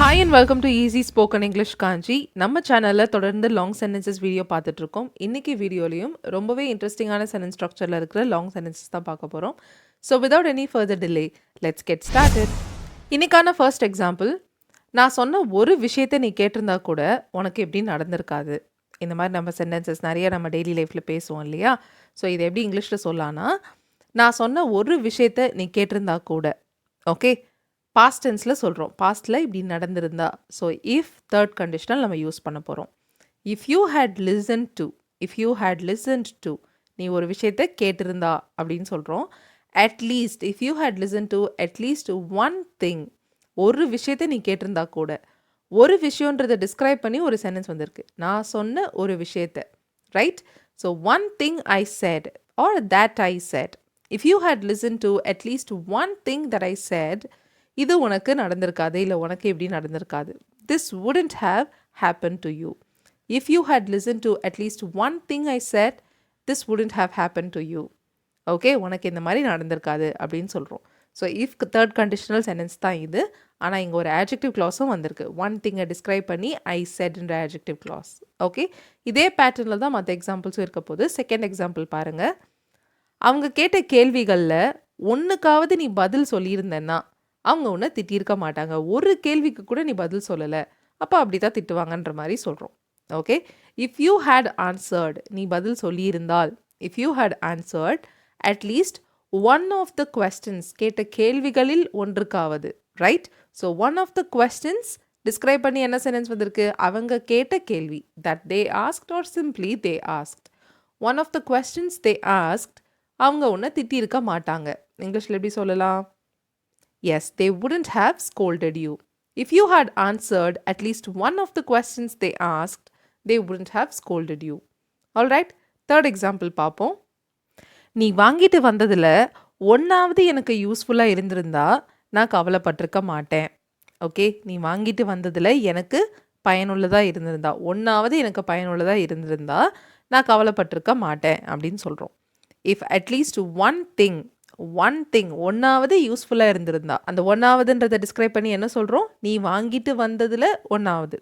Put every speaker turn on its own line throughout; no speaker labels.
Hi and welcome to Easy Spoken English Kanchi. நம்ம சேனலில் தொடர்ந்து லாங் சென்டென்சஸ் வீடியோ பார்த்துட்ருக்கோம். இன்றைக்கி வீடியோலையும் ரொம்பவே இன்ட்ரெஸ்டிங்கான சென்டென்ஸ் ஸ்ட்ரக்சரில் இருக்கிற லாங் சென்டென்சஸ் தான் பார்க்க போகிறோம். So without any further delay let's get started. இன்றைக்கான ஃபர்ஸ்ட் எக்ஸாம்பிள், நான் சொன்ன ஒரு விஷயத்தை நீ கேட்டிருந்தா கூட உனக்கு எப்படி நடந்திருக்காது. இந்த மாதிரி நம்ம சென்டென்சஸ் நிறைய நம்ம டெய்லி லைஃப்பில் பேசுவோம் இல்லையா? ஸோ இதை எப்படி இங்கிலீஷில் சொல்லலான்னா, நான் சொன்ன ஒரு விஷயத்தை நீ கேட்டிருந்தா கூட, ஓகே, பாஸ்ட் டென்ஸில் சொல்கிறோம். பாஸ்ட்டில் இப்படி நடந்திருந்தா. ஸோ இஃப் தேர்ட் கண்டிஷனல் நம்ம யூஸ் பண்ண போகிறோம். If you had listened to நீ ஒரு விஷயத்தை கேட்டிருந்தா அப்படின்னு சொல்கிறோம். At least if you had listen to at least one thing, ஒரு விஷயத்தை நீ கேட்டிருந்தா கூட, ஒரு விஷயன்றதை டிஸ்கிரைப் பண்ணி ஒரு சென்டென்ஸ் வந்திருக்கு. நான் சொன்ன ஒரு விஷயத்தை, right? So one thing I said or that I said. If you had listen to at least one thing that I said, இது உனக்கு நடந்திருக்காது, இல்லை உனக்கு எப்படி நடந்திருக்காது. This wouldn't have happened to you. If you had listened to at least one thing I said, this wouldn't have happened to you. Okay, உனக்கு இந்த மாதிரி நடந்திருக்காது அப்படின்னு சொல்கிறோம். So if third conditional sentence தான் இது. ஆனால் இங்கே ஒரு ஆட்ஜெக்டிவ் கிளாஸும் வந்திருக்கு. ஒன் திங்கை டிஸ்கிரைப் பண்ணி ஐ செட்ன்ற ஆட்ஜெக்டிவ் கிளாஸ். ஓகே, இதே பேட்டர்னில் தான் மற்ற எக்ஸாம்பிள்ஸும் இருக்க போது. செகண்ட் எக்ஸாம்பிள் பாருங்கள். அவங்க கேட்ட கேள்விகளில் ஒன்றுக்காவது நீ பதில் சொல்லியிருந்தேன்னா அவங்க ஒன்று திட்டியிருக்க மாட்டாங்க. ஒரு கேள்விக்கு கூட நீ பதில் சொல்லலை, அப்போ அப்படி தான் திட்டுவாங்கன்ற மாதிரி சொல்கிறோம். Okay, if you had answered, நீ பதில் சொல்லியிருந்தால், if you had answered at least one of the questions, கேட்ட கேள்விகளில் ஒன்றுக்காவது, right? So one of the questions describe பண்ணி என்ன சென்டென்ஸ் வந்திருக்கு? அவங்க கேட்ட கேள்வி, that they asked or simply they asked. One of the questions they asked, அவங்க ஒன்று திட்டியிருக்க மாட்டாங்க. இங்கிலீஷில் எப்படி சொல்லலாம்? Yes, they wouldn't have scolded you. If you had answered at least one of the questions they asked, they wouldn't have scolded you. Alright, third example பார்ப்போம். நீ வாங்கிட்டு வந்ததில் ஒன்றாவது எனக்கு யூஸ்ஃபுல்லாக இருந்திருந்தா நான் கவலைப்பட்டிருக்க மாட்டேன். ஓகே, நீ வாங்கிட்டு வந்ததில் எனக்கு பயனுள்ளதாக இருந்திருந்தா, ஒன்றாவது எனக்கு பயனுள்ளதாக இருந்திருந்தா நான் கவலைப்பட்டிருக்க மாட்டேன் அப்படின்னு சொல்கிறோம். இஃப் அட்லீஸ்ட் ஒன் திங், ஒன்றாவது யூஸ்ஃபுல்லாக இருந்திருந்தா, அந்த ஒன்றாவதுன்றதை டிஸ்கிரைப் பண்ணி என்ன சொல்கிறோம்? நீ வாங்கிட்டு வந்ததில் ஒன்றாவது.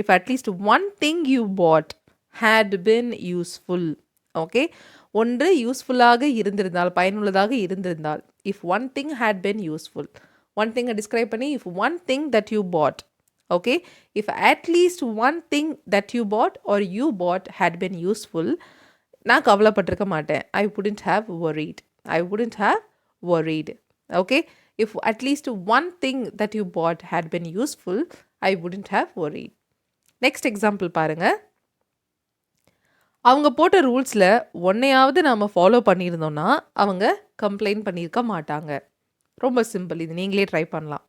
If at least one thing you bought had been useful. Okay, ஒன்று யூஸ்ஃபுல்லாக இருந்திருந்தால், பயனுள்ளதாக இருந்திருந்தால். If one thing had been useful, one திங்கை டிஸ்கிரைப் பண்ணி if one thing that you bought. Okay, if at least one thing that you bought or you bought had been useful, நான் கவலைப்பட்டிருக்க மாட்டேன். ஐ wouldn't have worried. Okay, if at least one thing that you bought had been useful, I wouldn't have worried. Next example பாருங்க. அவங்க போட்ட ரூல்ஸில் ஒன்றையாவது நாம் follow பண்ணியிருந்தோன்னா அவங்க complaint பண்ணியிருக்க மாட்டாங்க. ரொம்ப சிம்பிள், இது நீங்களே ட்ரை பண்ணலாம்.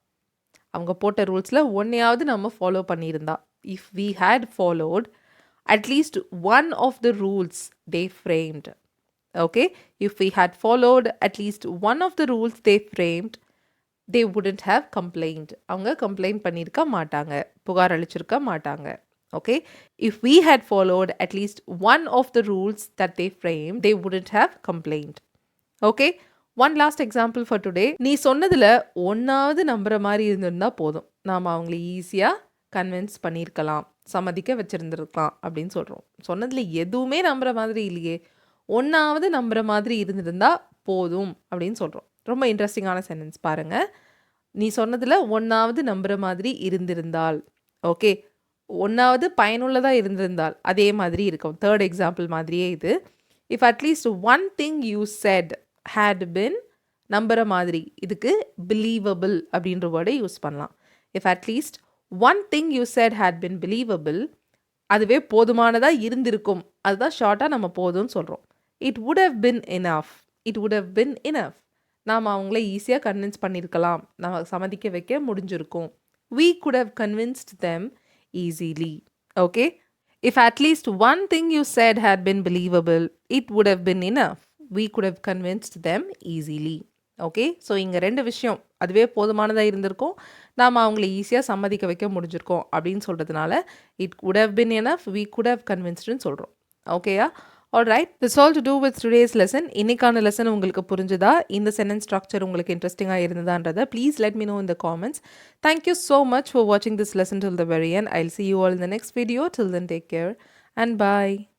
அவங்க போட்ட ரூல்ஸில் ஒன்றையாவது நம்ம ஃபாலோ பண்ணியிருந்தா, if we had followed at least one of the rules they framed. Okay, if we had followed at least one of the rules they framed, they wouldn't have complained. அவங்க complaint பண்ணியிருக்க மாட்டாங்க, புகார் அளிச்சிருக்க மாட்டாங்க. Okay, if we had followed at least one of the rules that they framed, they wouldn't have complained. Okay, one last example for today. நீ சொன்னதில் ஒன்றாவது நம்புற மாதிரி இருந்திருந்தா போதும், நாம் அவங்களை ஈஸியாக கன்வின்ஸ் பண்ணியிருக்கலாம், சம்மதிக்க வச்சுருந்துருக்கலாம் அப்படின்னு சொல்கிறோம். சொன்னதில் எதுவுமே நம்புற மாதிரி இல்லையே, ஒன்றாவது நம்புற மாதிரி இருந்திருந்தா போதும் அப்படின்னு சொல்கிறோம். ரொம்ப இன்ட்ரெஸ்டிங்கான சென்டென்ஸ் பாருங்கள். நீ சொன்னதில் ஒன்றாவது நம்புற மாதிரி இருந்திருந்தால், ஓகே, ஒன்றாவது பயனுள்ளதாக இருந்திருந்தால் அதே மாதிரி இருக்கும். தேர்ட் எக்ஸாம்பிள் மாதிரியே இது. If at least one thing you said had been, நம்புற மாதிரி, இதுக்கு பிலீவபிள் அப்படின்ற வேர்டை யூஸ் பண்ணலாம். If at least one thing you said had been believable, அதுவே போதுமானதாக இருந்திருக்கும், அதுதான் ஷார்ட்டாக நம்ம போதும்னு சொல்கிறோம். It would have been enough. நாம் அவங்கள ஈஸியாக கன்வின்ஸ் பண்ணியிருக்கலாம், நம்ம சம்மதிக்க வைக்க முடிஞ்சிருக்கும். We could have convinced them easily. Okay, if at least one thing you said had been believable, it would have been enough. We could have convinced them easily. Okay, so இங்கே ரெண்டு விஷயம், அதுவே போதுமானதாக இருந்திருக்கும், நாம் அவங்கள ஈஸியாக சம்மதிக்க வைக்க முடிஞ்சிருக்கோம் அப்படின்னு சொல்கிறதுனால it would have been enough, we could have convincedன்னு சொல்கிறோம். ஓகேயா? Alright, this all to do with today's lesson. இன்னைக்கான லெசன் உங்களுக்கு புரிஞ்சுதா? இந்த சென்டென்ஸ் ஸ்ட்ரக்சர் உங்களுக்கு இன்ட்ரெஸ்டிங்காக இருந்ததான்றதை please let me know in the comments. Thank you so much for watching this lesson till the very end. I'll see you all in the next video. Till then, take care and bye.